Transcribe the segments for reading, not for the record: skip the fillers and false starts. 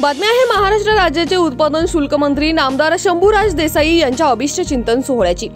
बातमी आहे महाराष्ट्र राज्याचे उत्पादन शुल्क मंत्री नामदार शंभूराज देसाई यांच्या अभिष्ट चिंतन सोहळ्याची।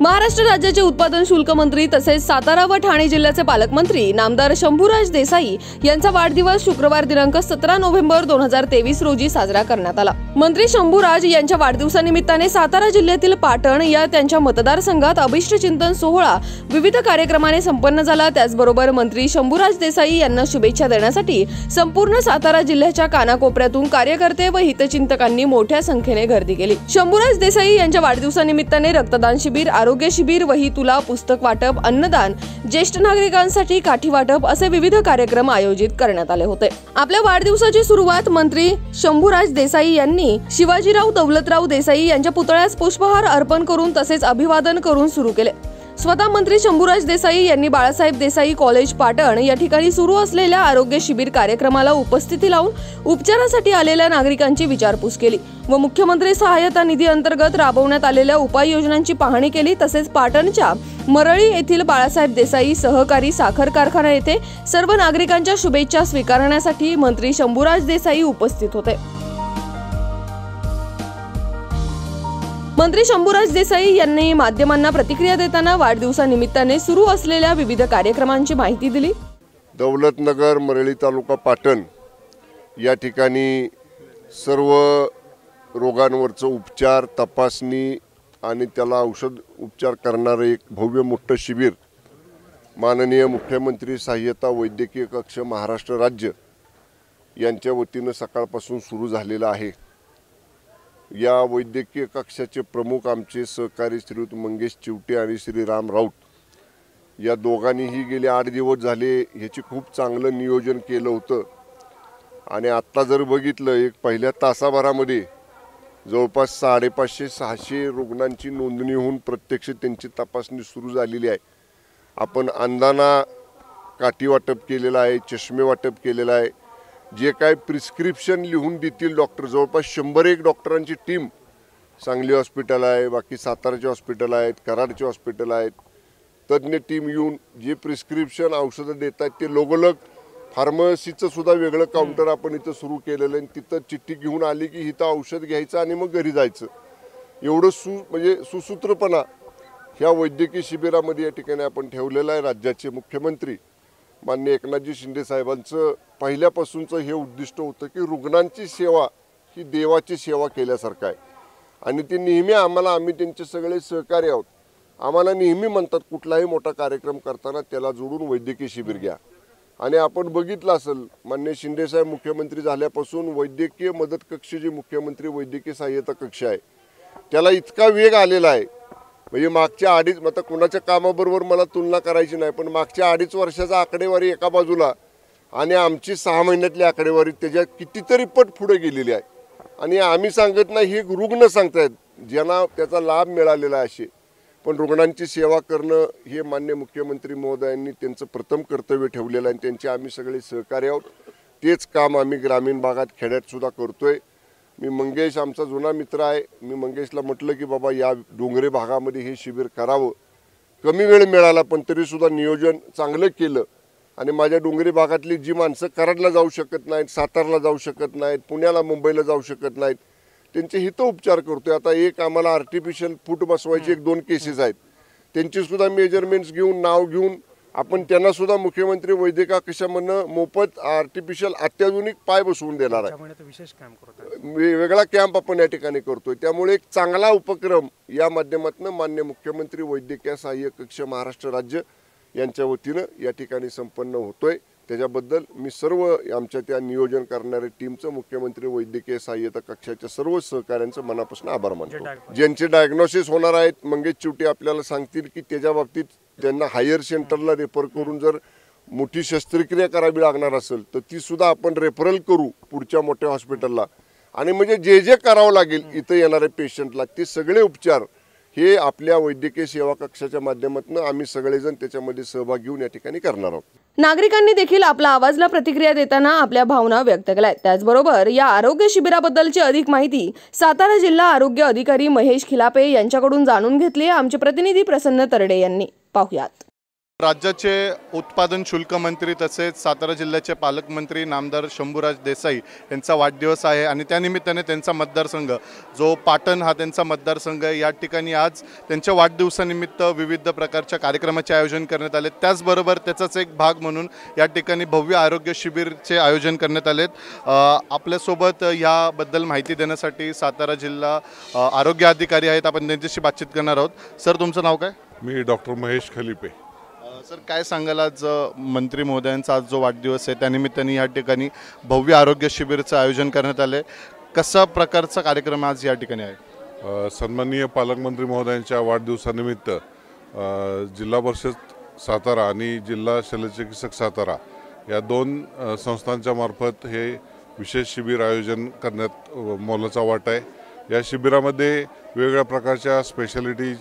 महाराष्ट्र राज्याचे उत्पादन शुल्क मंत्री तसेच सातारा व ठाणे जिल्ह्याचे पालकमंत्री नामदार शंभूराज देसाई यांचा वाढदिवस शुक्रवार दिनांक 17 नोव्हेंबर 2023 रोजी साजरा करण्यात आला। मंत्री शंभूराज यांच्या वाढदिवसानिमित्ताने सातारा जिल्ह्यातील पाटण या त्यांच्या मतदारसंघात अभिष्ट चिंतन सोहळा विविध कार्यक्रमाने संपन्न झाला। त्याचबरोबर मंत्री शंभूराज देसाई यांना शुभेच्छा देण्यासाठी संपूर्ण सातारा जिल्ह्याच्या कानाकोपऱ्यातून कार्यकर्ते व हितचिंतकांनी मोठ्या संख्येने गर्दी केली। शंभूराज देसाई यांच्या वाढदिवसानिमित्ताने रक्तदान शिबिर, आरोग्य शिबिर, वही तुला, पुस्तक वाटप, अन्नदान, ज्येष्ठ नागरिकांसाठी काठी वाटप असे विविध कार्यक्रम आयोजित करण्यात आले होते। आपल्या वाढदिवसाची सुरुवात मंत्री शंभूराज देसाई यांनी शिवाजीराव दौलतराव देसाई यांच्या पुतळ्यास पुष्पहार अर्पण करून तसेच अभिवादन करून सुरू केले। स्वतः मंत्री शंभूराज देसाई यांनी बाळासाहेब देसाई कॉलेज पाटण या ठिकाणी सुरू असलेल्या आरोग्य शिबिर कार्यक्रमाला उपस्थिती लावून उपचारासाठी आलेल्या नागरिकांची विचारपूस केली व मुख्यमंत्री सहायता निधी अंतर्गत राबवण्यात आलेल्या उपाययोजनांची पाहणी केली। तसेच पाटणच्या मरळी येथील बाळासाहेब देसाई सहकारी साखर कारखाना येथे सर्व नागरिकांच्या शुभेच्छा स्वीकारण्यासाठी मंत्री शंभूराज देसाई उपस्थित होते। मंत्री शंभूराज देसाई यांनी माध्यमांना प्रतिक्रिया देताना वाढदिवसानिमित्ताने सुरू असलेल्या विविध कार्यक्रमांची माहिती दिली। दौलतनगर, मरळी तालुका, पाटण या ठिकाणी सर्व रोगांवरचं उपचार, तपासणी आणि त्याला औषध उपचार करणारे एक भव्य मोठं शिबिर माननीय मुख्यमंत्री सहायता वैद्यकीय कक्ष महाराष्ट्र राज्य यांच्या वतीने सकाळपासून सुरू झालेलं आहे। या वैद्यकीय कक्षाचे प्रमुख आमचे सहकारी श्रीयुत मंगेश चिवटे आणि श्री राम राऊत या दोघांनीही गेले 8 दिवस झाले ह्याची खूप चांगलं नियोजन केलं होतं आणि आत्ता जर बघितलं एक पहिल्या तासाभरामध्ये जवळपास 550-600 रुग्णांची नोंदणी होऊन प्रत्यक्ष त्यांची तपासणी सुरू झालेली आहे। आपण अंदाना काठी वाटप केलेलं आहे, चष्मे वाटप केलेलं आहे। जे काय प्रिस्क्रिप्शन लिहून देतील डॉक्टर, जवळपास 100-1 डॉक्टरांची टीम सांगली हॉस्पिटल आहे, बाकी साताराचे हॉस्पिटल आहेत, कराडचे हॉस्पिटल आहेत, तज्ज्ञ टीम येऊन जे प्रिस्क्रिप्शन औषधं देतात ते लोगोलग फार्मसीचं सुद्धा वेगळं काउंटर आपण इथं सुरू केलेलं आहे। तिथं चिठ्ठी घेऊन आली की इथं औषध घ्यायचं आणि मग घरी जायचं, एवढं म्हणजे सुसूत्रपणा ह्या वैद्यकीय शिबिरामध्ये या ठिकाणी आपण ठेवलेलं आहे। राज्याचे मुख्यमंत्री माननीय एकनाथजी शिंदे साहेबांचं पहिल्यापासूनचं हे उद्दिष्ट होतं की रुग्णांची सेवा ही देवाची सेवा केल्यासारखं आहे आणि ते नेहमी आम्ही त्यांचे सगळे सहकारी आहोत। आम्हाला नेहमी म्हणतात कुठलाही मोठा कार्यक्रम करताना त्याला जोडून वैद्यकीय शिबिर घ्या आणि आपण बघितलं असेल माननीय शिंदे साहेब मुख्यमंत्री झाल्यापासून वैद्यकीय मदत कक्ष जे मुख्यमंत्री वैद्यकीय सहाय्यता कक्ष आहे त्याला इतका वेग आलेला आहे, म्हणजे मागच्या 2.5 आता कुणाच्या कामाबरोबर मला तुलना करायची नाही, पण मागच्या 2.5 वर्षाचा आकडेवारी एका बाजूला आणि आमची 6 महिन्यातली आकडेवारी त्याच्या कितीतरी पट पुढे गेलेली आहे आणि आम्ही सांगत नाही, हे रुग्ण सांगतायत ज्यांना त्याचा लाभ मिळालेला आहे असे। पण रुग्णांची सेवा करणं हे माननीय मुख्यमंत्री महोदयांनी त्यांचं प्रथम कर्तव्य ठेवलेलं आहे आणि त्यांचे आम्ही सगळे सहकारी आहोत। तेच काम आम्ही ग्रामीण भागात खेड्यात सुद्धा करतोय। मी मंगेश आमचा जुना मित्र आहे, मी मंगेशला म्हटलं की बाबा या डोंगरे भागामध्ये हे शिबिर करावं, कमी वेळ मिळाला पण तरीसुद्धा नियोजन चांगलं केलं आणि माझ्या डोंगरी भागातली जी माणसं कराडला जाऊ शकत नाहीत, सातारला जाऊ शकत नाहीत, पुण्याला मुंबईला जाऊ शकत नाहीत, त्यांचे हित उपचार करतोय। आता एक आम्हाला आर्टिफिशियल फूट बसवायचे 1-2 केसेस आहेत, त्यांची सुद्धा मेजरमेंट्स घेऊन नाव घेऊन आपण त्यांना सुद्धा मुख्यमंत्री वैद्यकीय कक्षामधनं मोफत आर्टिफिशियल अत्याधुनिक पाय बसवून देणार आहे। विशेष काम करतो, वेगळा कॅम्प आपण या ठिकाणी करतोय। त्यामुळे एक चांगला उपक्रम या माध्यमातून माननीय मुख्यमंत्री वैद्यकीय सहाय्य कक्ष महाराष्ट्र राज्य यांच्या वतीनं या ठिकाणी संपन्न होतोय। त्याच्याबद्दल मी सर्व आमच्या त्या नियोजन करणाऱ्या टीमचं मुख्यमंत्री वैद्यकीय सहाय्यता कक्षाच्या सर्व सहकाऱ्यांचं मनापासून आभार मानतो। ज्यांचे डायग्नोसिस होणार आहेत मंगेश चिवटे आपल्याला सांगतील की त्याच्या बाबतीत त्यांना हायर सेंटरला रेफर करून जर मोठी शस्त्रक्रिया करावी लागणार असेल तर ती सुद्धा आपण रेफरल करू पुढच्या मोठ्या हॉस्पिटलला आणि म्हणजे जे करावं लागेल इथं येणाऱ्या पेशंटला ते सगळे उपचार हे आपल्या वैद्यकीय सेवा कक्षाच्या माध्यमातून आम्ही सगळेजण त्याच्यामध्ये सहभाग घेऊन या ठिकाणी करणार आहोत। नागरिकांनी देखील आपला आवाजला प्रतिक्रिया देताना आपल्या भावना व्यक्त केल्या। त्याचबरोबर या आरोग्य शिबिराबद्दलची अधिक माहिती सातारा जिल्हा आरोग्य अधिकारी महेश खिलापे यांच्याकडून जाणून घेतली। आमचे प्रतिनिधी प्रसन्न तरडे यांनी पाहुयात। राज्याचे उत्पादन शुल्क मंत्री तसेच सातारा जिल्ह्याचे पालकमंत्री नामदार शंभूराज देसाई यांचा वाढदिवस आहे आणि त्यानिमित्ताने त्यांचा मतदारसंघ जो पाटण हा त्यांचा मतदारसंघ आहे, या ठिकाणी आज त्यांच्या वाढदिवसानिमित्त विविध प्रकारच्या कार्यक्रमाचे आयोजन करण्यात आले। त्याचबरोबर त्याचाच एक भाग म्हणून या ठिकाणी भव्य आरोग्य शिबिरचे आयोजन करण्यात आलेत। आपल्यासोबत याबद्दल माहिती देण्यासाठी सातारा जिल्हा आरोग्य अधिकारी आहेत, आपण त्यांच्याशी बातचीत करणार आहोत। सर, तुमचं नाव काय? मी डॉक्टर महेश खलिपे। सर, काय सांगाल, आज मंत्री महोदयांचा आज जो वाढदिवस आहे त्यानिमित्ताने या ठिकाणी भव्य आरोग्य शिबिराचं आयोजन करण्यात आले, कसा प्रकारचा कार्यक्रम आज या ठिकाणी आहे? सन्माननीय पालकमंत्री महोदयांच्या वाढदिवसानिमित्त जिल्हा परिषद सातारा आणि जिल्हा शल्यचिकित्सक सातारा या दोन संस्थांच्या मार्फत हे विशेष शिबिर आयोजन करण्यात मोलाचा वाटा आहे। या शिबिरामध्ये वेगवेगळ्या प्रकारच्या स्पेशालिटीज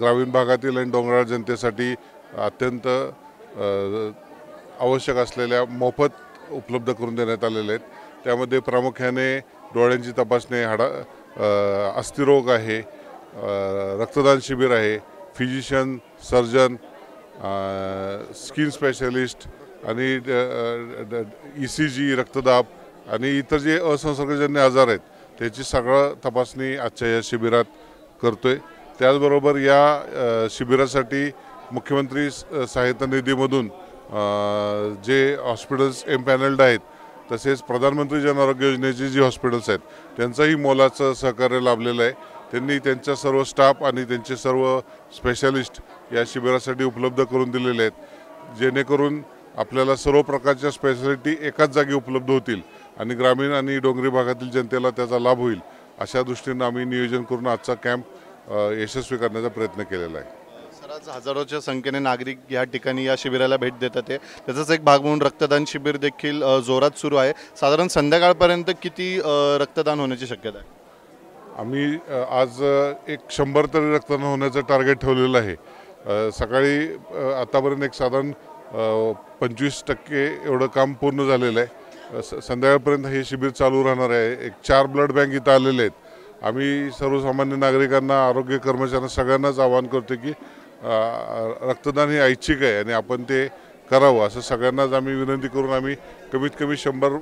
ग्रामीण भागातील आणि डोंगराळ जनतेसाठी अत्यंत आवश्यक असलेल्या मोफत उपलब्ध करून देण्यात आलेले आहेत। त्यामध्ये प्रामुख्याने डोळ्यांची तपासणी, अस्थिरोग आहे, रक्तदान शिबिर आहे, फिजिशियन, सर्जन, स्किन स्पेशलिस्ट आणि ECG, रक्तदाब आणि इतर जे असंसर्गजन्य आजार आहेत त्याची सगळं तपासणी आजच्या या शिबिरात करतोय। त्याचबरोबर या शिबिरासाठी मुख्यमंत्री सहायता निधीमधून जे हॉस्पिटल्स एम्पॅनल्ड आहेत तसेच प्रधानमंत्री जन आरोग्य योजनेची जी हॉस्पिटल्स आहेत त्यांचंही मोलाचं सहकार्य लाभलेलं आहे। त्यांनी त्यांच्या सर्व स्टाफ आणि त्यांचे सर्व स्पेशालिस्ट या शिबिरासाठी उपलब्ध करून दिलेले आहेत, जेणेकरून आपल्याला सर्व प्रकारच्या स्पेशालिटी एकाच जागी उपलब्ध होतील आणि ग्रामीण आणि डोंगरी भागातील जनतेला त्याचा लाभ होईल अशा दृष्टीने आम्ही नियोजन करून आजचा कॅम्प यशस्वी करण्याचा प्रयत्न केलेला आहे। सर, आज हजारोच्या संख्येने नागरिक या ठिकाणी या शिबिराला भेट देतात, त्याचाच एक भाग म्हणून रक्तदान शिबिर देखील जोरात सुरू आहे। साधारण संध्याकाळपर्यंत किती रक्तदान होण्याची शक्यता आहे? आम्ही आज 100 तरी रक्तदान होण्याचं टार्गेट ठेवलेलं आहे। सकाळी आतापर्यंत एक साधारण 25% एवढं काम पूर्ण झालेलं आहे। संध्याकाळपर्यंत हे शिबिर चालू राहणार आहे। एक 4 ब्लड बँक इथं आलेले आहेत। आम्ही सर्वसामान्य नागरिकांना, आरोग्य कर्मचाऱ्यांना सगळ्यांनाच आवाहन करतो की रक्तदान हे ऐच्छिक आहे आणि आपण ते करावं असं सगळ्यांनाच आम्ही विनंती करून आम्ही कमीत कमी 100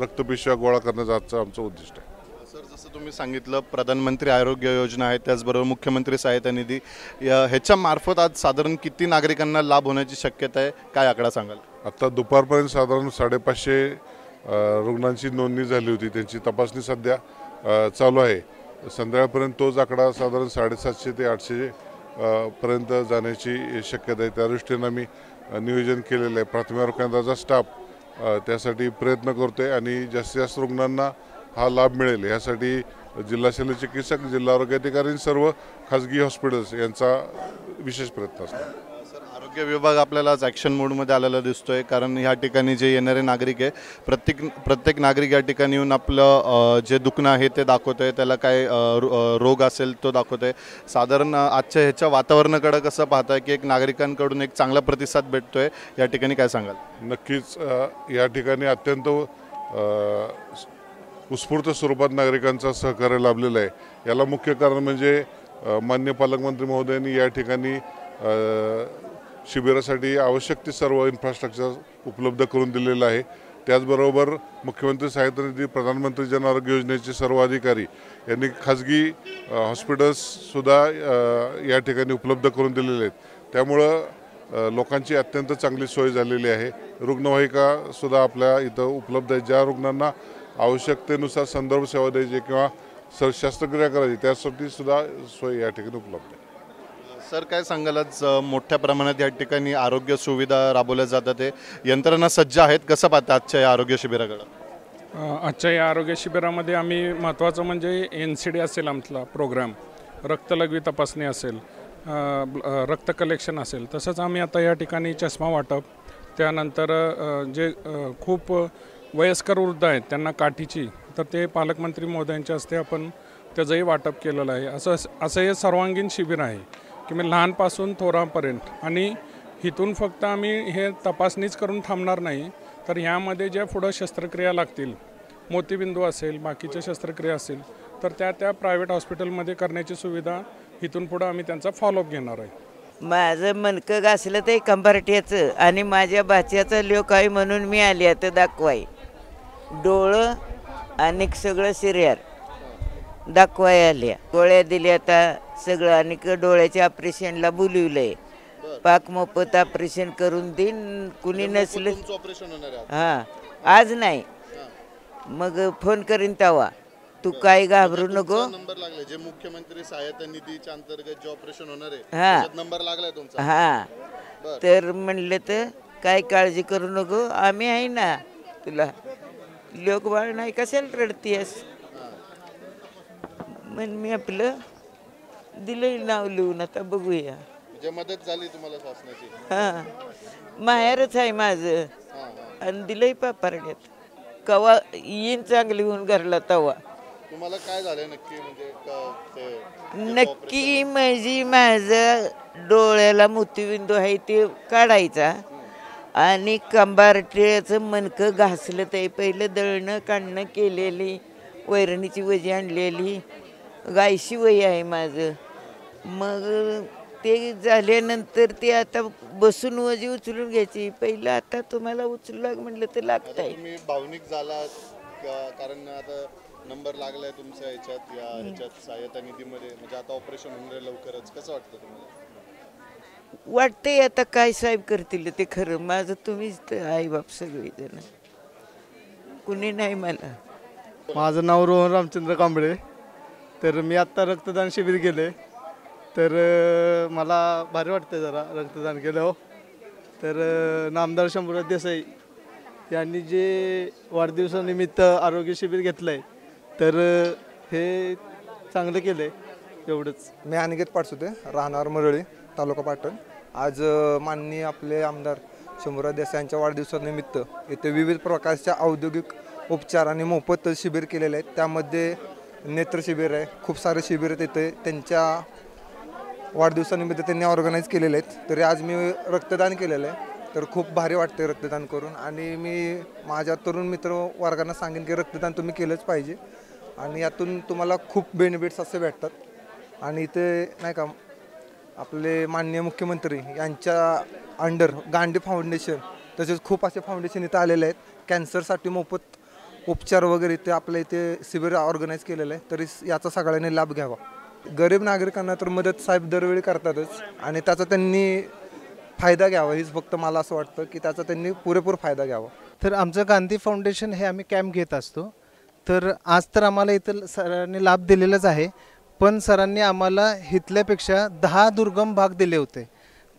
रक्तपिशव्या गोळा करण्याचं आजचं आमचं उद्दिष्ट आहे। सर, जसं तुम्ही सांगितलं प्रधानमंत्री आरोग्य योजना आहे, त्याचबरोबर मुख्यमंत्री सहायता निधी, ह्याच्या मार्फत आज साधारण किती नागरिकांना लाभ होण्याची शक्यता आहे, काय आकडा सांगाल? आता दुपारपर्यंत साधारण 550 रुग्णांची नोंदणी झाली होती, त्यांची तपासणी सध्या चालू आहे। संध्याकाळपर्यंत तोच आकडा साधारण 750 ते 800 पर्यंत जाण्याची शक्यता आहे। त्या दृष्टीने आम्ही नियोजन केलेलं आहे। प्राथमिक आरोग्य केंद्राचा स्टाफ त्यासाठी प्रयत्न करतोय आणि जास्तीत जास्त रुग्णांना हा लाभ मिळेल यासाठी जिल्हा शल्यचिकित्सक, जिल्हा आरोग्य अधिकारी, सर्व खाजगी हॉस्पिटल्स यांचा विशेष प्रयत्न असतो। सर, आरोग्य विभाग आपल्याला आज ॲक्शन मोडमध्ये आलेला दिसतोय, कारण ह्या ठिकाणी जे येणारे नागरिक आहे प्रत्येक नागरिक या ठिकाणी येऊन आपलं जे दुखणं आहे ते दाखवतोय, त्याला काय रोग असेल तो दाखवतोय। साधारण आजच्या ह्याच्या वातावरणाकडे कसं पाहताय की एक नागरिकांकडून एक चांगला प्रतिसाद भेटतोय, या ठिकाणी काय सांगाल? नक्कीच या ठिकाणी अत्यंत उत्स्फूर्त स्वरूपात नागरिकांचा सहकार्य लाभलेलं आहे। याला मुख्य कारण म्हणजे माननीय पालकमंत्री महोदयांनी या ठिकाणी शिबिरासाठी आवश्यक ते सर्व इन्फ्रास्ट्रक्चर उपलब्ध करून दिलेलं आहे। त्याचबरोबर मुख्यमंत्री सहायता निधी, प्रधानमंत्री जन आरोग्य योजनेचे सर्व अधिकारी यांनी खाजगी हॉस्पिटल्ससुद्धा या ठिकाणी उपलब्ध करून दिलेले आहेत। त्यामुळं लोकांची अत्यंत चांगली सोय झालेली आहे। रुग्णवाहिकासुद्धा आपल्या इथं उपलब्ध आहे। ज्या रुग्णांना आवश्यकतेनुसार संदर्भ सेवा द्यायची किंवा शस्त्रक्रिया करायची त्यासाठी सुद्धा सोय या ठिकाणी उपलब्ध आहे। सर, काय सांगाल, आज मोठ्या प्रमाणात या ठिकाणी आरोग्य सुविधा राबवल्या जातात, ते यंत्रणा सज्ज आहेत, कसं पाहता आजच्या या आरोग्य शिबिराकडे? आजच्या या आरोग्य शिबिरामध्ये आम्ही महत्त्वाचं म्हणजे NCD असेल आमचा प्रोग्राम, रक्तलघवी तपासणी असेल, रक्त कलेक्शन असेल, तसंच आम्ही आता या ठिकाणी चष्मा वाटप, त्यानंतर जे खूप वयस्कर वृद्ध आहेत त्यांना काठीची, तर ते पालकमंत्री महोदयांच्या हस्ते आपण त्याचंही वाटप केलेलं आहे। असं हे सर्वांगीण शिबिर आहे की मी लहानपासून थोरापर्यंत, आणि इथून फक्त आम्ही हे तपासणीच करून थांबणार नाही, तर ह्यामध्ये ज्या पुढं शस्त्रक्रिया लागतील, मोतीबिंदू असेल, बाकीच्या शस्त्रक्रिया असेल, तर त्या प्रायव्हेट हॉस्पिटलमध्ये करण्याची सुविधा इथून पुढं आम्ही त्यांचा फॉलोअप घेणार आहे। माझं मणकं घासलं ते कंबरट्याचं आणि माझ्या भाच्याचा लोक आहे म्हणून मी आली आता दाखवाय. डोळं आणि सगळं सिरियर दाखवाय आल्या. गोळ्या दिल्या आता सगळं आणि डोळ्याच्या ऑपरेशनला बोलवलंय. पाक मोफत ऑपरेशन करून देईन कुणी नसलं. ऑपरेशन होणार आहे हां आज नाही मग फोन करीन तेव्हा. तू काय घाबरू नको. नंबर लागलाय जे मुख्यमंत्री सहायता निधीच्या अंतर्गत जे ऑपरेशन होणार आहे हा. त्याच्यात नंबर लागलाय तुमचा. हां तर म्हणलं तर काय काळजी करू नको आम्ही आहे ना तुला. लोक बाळ नाही कशाला रडतीयस म्हण मी आपलं दिलं नाव लिहून आता बघूया. जे मदत झाली तुम्हाला शासनाची. हां माहेरच आहे माझं आणि दिलंय पापारड्यात. कवा येईन चांगली होऊन घरला तवा. तुम्हाला काय झालंय नक्की म्हणजे नक्की माझं डोळ्याला मोतीबिंदू आहे ते काढायचा आणि कंबारट्याचं मणकं घासलं ते पहिलं दळणं काढणं केलेली वैरणीची वजी आणलेली गायशी वही आहे माझं. मग ते झाल्यानंतर ते आता बसून वजी उचलून घ्यायची. पहिलं आता तुम्हाला उचलू म्हटलं तर लागतंय. तुम्ही भावनिक झालात कारण आता नंबर लागलाय तुमच्या ह्याच्यात सहायता निधीमध्ये म्हणजे आता ऑपरेशन होणार आहे लवकरच. कसं वाटतं तुम्हाला? वाटतंय आता काय साहेब करतील ते खरं. माझं तुम्हीच तर आई बाप सगळेजण कुणी नाही. मला माझं नाव रोहन रामचंद्र कांबळे. तर मी आत्ता रक्तदान शिबिर केले तर मला भारी वाटतं जरा रक्तदान केलं हो. तर नामदार शंभूराज देसाई यांनी जे वाढदिवसानिमित्त आरोग्य शिबिर घेतलं आहे तर हे चांगलं केलं आहे एवढंच. मी अनिकेत पाटसुदे राहणार मरळी तालुका पाटण. आज माननीय आपले आमदार शंभूराज देसाई यांच्या वाढदिवसानिमित्त इथे विविध प्रकारच्या औद्योगिक उपचार आणि मोफत शिबिर केलेले आहेत. त्यामध्ये नेत्र शिबिर आहे. खूप सारे शिबिर तिथे त्यांच्या वाढदिवसानिमित्त त्यांनी ऑर्गनाईज केलेले आहेत. तरी आज मी रक्तदान केलेलं आहे तर खूप भारी वाटते रक्तदान करून. आणि मी माझ्या तरुण मित्र वर्गांना सांगेन की रक्तदान तुम्ही केलंच पाहिजे आणि यातून तुम्हाला खूप बेनिफिट्स असे भेटतात. आणि इथे नाही का आपले माननीय मुख्यमंत्री यांच्या अंडर गांधी फाउंडेशन तसेच खूप असे फाउंडेशन इथं आलेले आहेत. कॅन्सरसाठी मोफत उपचार वगैरे इथे आपल्या इथे शिबिर ऑर्गनाईज केलेलं आहे. तरी याचा सगळ्यांनी लाभ घ्यावा. गरीब नागरिकांना तर मदत साहेब दरवेळी करतातच आणि त्याचा त्यांनी फायदा घ्यावा. हीच फक्त मला असं वाटतं की त्याचा त्यांनी पुरेपूर फायदा घ्यावा. तर आमचं गांधी फाउंडेशन हे आम्ही कॅम्प घेत असतो. तर आज तर आम्हाला इथं सरांनी लाभ दिलेलाच आहे पण सरांनी आम्हाला इथल्यापेक्षा 10 दुर्गम भाग दिले होते.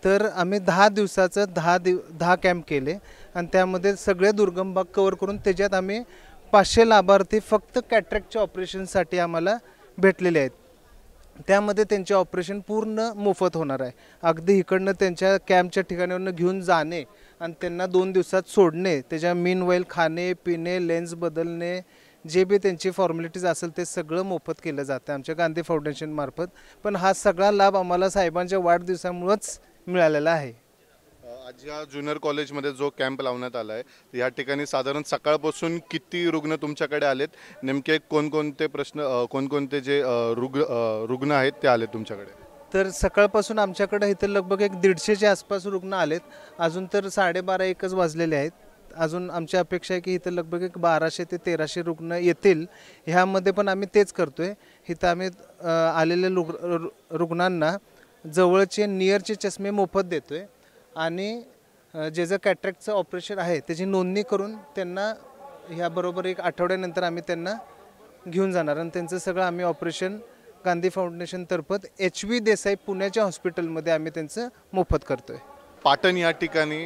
तर आम्ही 10 दिवसाचं 10 कॅम्प केले आणि त्यामध्ये सगळे दुर्गम भाग कवर करून त्याच्यात आम्ही 500 लाभार्थी फक्त कॅटरॅक्टच्या ऑपरेशनसाठी आम्हाला भेटलेले आहेत. त्यामध्ये त्यांचे ऑपरेशन पूर्ण मोफत होणार आहे. अगदी इकडनं त्यांच्या कॅम्पच्या ठिकाणावरून घेऊन जाणे आणि त्यांना 2 दिवसात सोडणे, त्याच्या मीनवाईल खाणे पिणे लेन्स बदलणे जे बी त्यांची फॉर्मॅलिटीज असेल ते सगळं मोफत केलं जातं आमच्या गांधी फाउंडेशनमार्फत. पण हा सगळा लाभ आम्हाला साहेबांच्या वाढदिवसामुळंच मिळालेला आहे. आज या ज्युनियर कॉलेजमध्ये जो कॅम्प लावण्यात आला आहे या ठिकाणी साधारण सकाळपासून किती रुग्ण तुमच्याकडे आलेत? नेमके कोणकोणते जे रुग्ण आहेत ते आले तुमच्याकडे? तर सकाळपासून आमच्याकडे इथं लगभग 150च्या आसपास रुग्ण आलेत. अजून तर 12:30-1 वाजलेले आहेत. अजून आमची अपेक्षा आहे की इथं लगभग 1200 ते 1300 रुग्ण येतील. ह्यामध्ये पण आम्ही तेच करतोय. इथं आम्ही आलेल्या रुग्णांना जवळचे नियरचे चष्मे मोफत देतोय आणि जे कॅटरॅक्टचं ऑपरेशन आहे त्याची नोंदणी करून त्यांना ह्याबरोबर 1 आठवड्यानंतर आम्ही त्यांना घेऊन जाणार आणि त्यांचं सगळं आम्ही ऑपरेशन गांधी फाउंडेशनतर्फे HV देसाई पुण्याच्या हॉस्पिटलमध्ये आम्ही त्यांचं मोफत करतोय. पाटण या ठिकाणी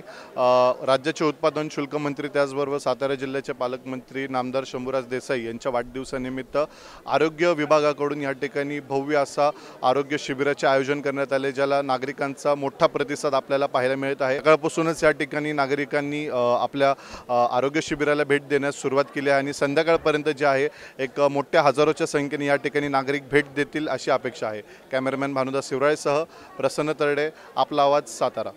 राज्याचे उत्पादन शुल्क मंत्री त्याचबरोबर सातारा जिल्ह्याचे पालकमंत्री नामदार शंभूराज देसाई यांच्या वाढदिवसानिमित्त आरोग्य विभागाकडून या ठिकाणी भव्य असा आरोग्य शिबिराचे आयोजन करण्यात आले ज्याला नागरिकांचा मोठा प्रतिसाद आपल्याला पाहायला मिळत आहे. सकाळपासूनच या ठिकाणी नागरिकांनी आपल्या आरोग्य शिबिराला भेट देण्यास सुरुवात केली आहे आणि संध्याकाळपर्यंत जे आहे एक मोठ्या हजारोच्या संख्येने या ठिकाणी नागरिक भेट देतील अशी अपेक्षा आहे. कॅमेरामॅन भानुदास शिवराळेसह प्रसन्न तरडे, आपला आवाज, सातारा.